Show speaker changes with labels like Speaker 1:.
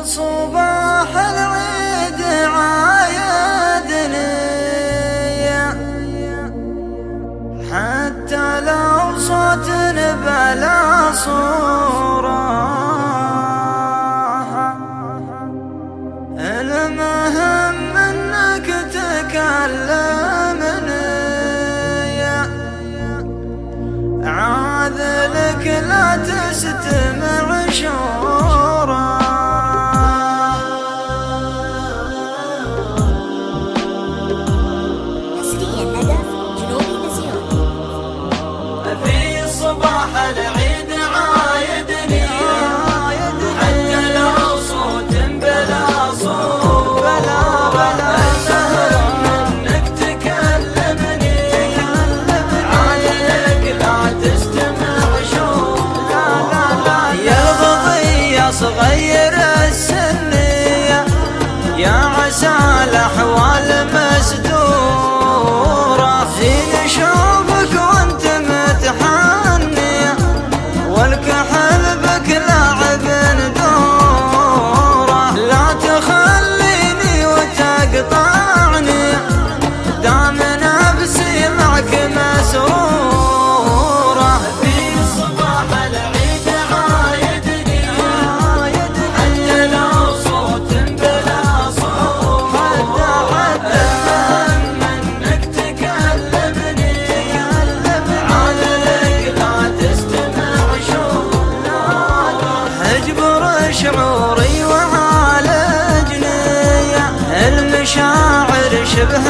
Speaker 1: صباح العيد عايدني حتى لو صوت بلا صورة، المهم انك تكلمني عاذلك لا تستمع شورى. في صباح العيد عايدني حتى لو صوت بلا صوت، المهم انك تكلمني عاذلك لا تستمع شورى. يا الغضي يا صغير السن يا عسى الاحوال مسدورة، زين شوفك وانت متحني والكحل بك لعب دوره، لا تخليني وتقطعني دام نفسي معك مسرورة. في صباح العيد عايدني حتى لو صوت بلا صوت، المهم انك تكلمني عاذلك لا تستمع شورى. اجبر شعوري وعالجني المشاعر شبه